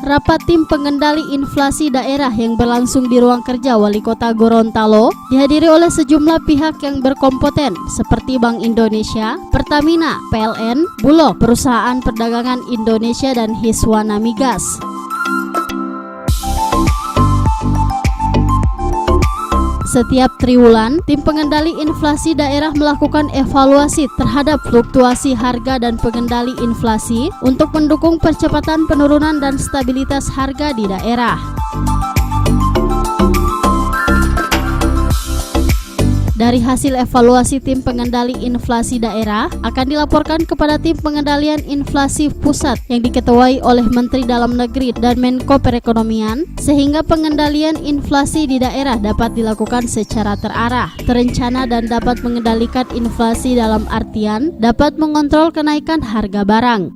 rapat tim pengendali inflasi daerah yang berlangsung di ruang kerja Wali Kota Gorontalo dihadiri oleh sejumlah pihak yang berkompeten seperti Bank Indonesia, Pertamina, PLN, Bulog, Perusahaan Perdagangan Indonesia, dan Hiswana Migas. Setiap triwulan, tim pengendali inflasi daerah melakukan evaluasi terhadap fluktuasi harga dan pengendali inflasi untuk mendukung percepatan penurunan dan stabilitas harga di daerah. Dari hasil evaluasi tim pengendali inflasi daerah akan dilaporkan kepada tim pengendalian inflasi pusat yang diketuai oleh Menteri Dalam Negeri dan Menko Perekonomian, sehingga pengendalian inflasi di daerah dapat dilakukan secara terarah, terencana, dan dapat mengendalikan inflasi dalam artian dapat mengontrol kenaikan harga barang.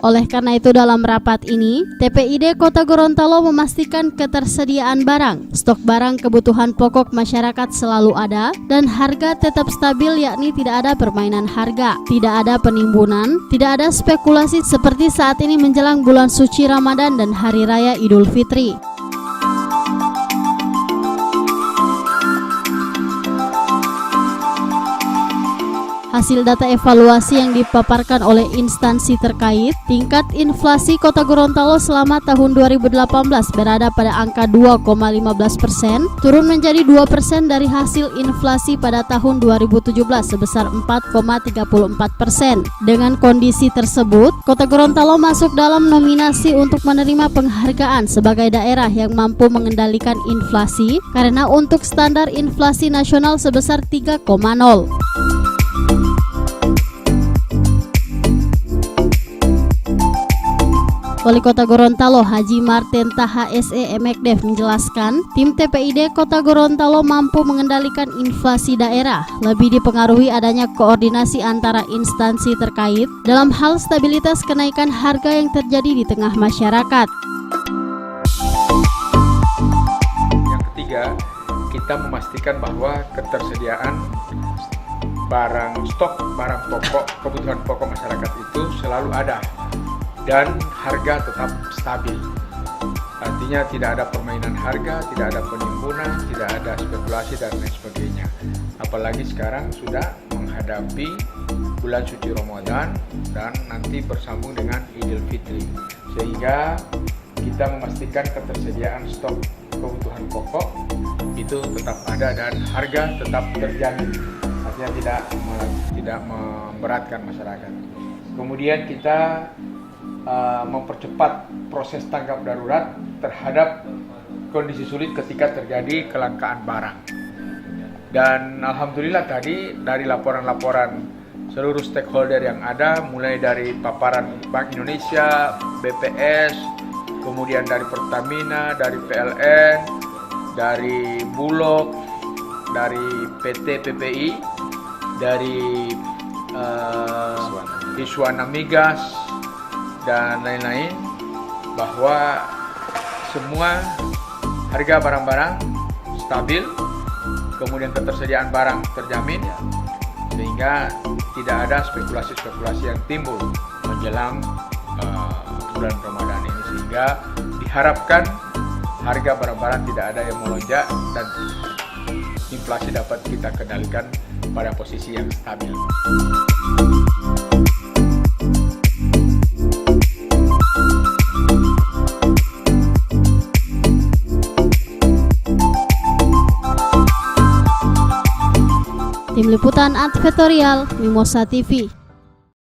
Oleh karena itu, dalam rapat ini, TPID Kota Gorontalo memastikan ketersediaan barang, stok barang kebutuhan pokok masyarakat selalu ada, dan harga tetap stabil, yakni tidak ada permainan harga, tidak ada penimbunan, tidak ada spekulasi seperti saat ini menjelang bulan suci Ramadan dan Hari Raya Idul Fitri. Hasil data evaluasi yang dipaparkan oleh instansi terkait, tingkat inflasi Kota Gorontalo selama tahun 2018 berada pada angka 2,15%, turun menjadi 2% dari hasil inflasi pada tahun 2017 sebesar 4,34%. Dengan kondisi tersebut, Kota Gorontalo masuk dalam nominasi untuk menerima penghargaan sebagai daerah yang mampu mengendalikan inflasi karena untuk standar inflasi nasional sebesar 3,0. Wali Kota Gorontalo Haji Martin Taha SE Mekdev menjelaskan, tim TPID Kota Gorontalo mampu mengendalikan inflasi daerah, lebih dipengaruhi adanya koordinasi antara instansi terkait dalam hal stabilitas kenaikan harga yang terjadi di tengah masyarakat. Yang ketiga, kita memastikan bahwa ketersediaan stok barang pokok, kebutuhan pokok masyarakat itu selalu ada dan harga tetap stabil. Artinya tidak ada permainan harga, tidak ada penimbunan, tidak ada spekulasi dan lain sebagainya. Apalagi sekarang sudah menghadapi bulan suci Ramadan dan nanti bersambung dengan Idul Fitri, sehingga kita memastikan ketersediaan stok kebutuhan pokok itu tetap ada dan harga tetap terjamin. Artinya tidak memberatkan masyarakat. Kemudian kita mempercepat proses tanggap darurat terhadap kondisi sulit ketika terjadi kelangkaan barang. Dan alhamdulillah tadi dari laporan-laporan seluruh stakeholder yang ada, mulai dari paparan Bank Indonesia, BPS, kemudian dari Pertamina, dari PLN, dari Bulog, dari PT PPI, dari Hiswana Migas, dan lain-lain, bahwa semua harga barang-barang stabil, kemudian ketersediaan barang terjamin, sehingga tidak ada spekulasi-spekulasi yang timbul menjelang bulan Ramadan ini, sehingga diharapkan harga barang-barang tidak ada yang melonjak dan inflasi dapat kita kendalikan pada posisi yang stabil. Tim Liputan Advertorial Mimosa TV.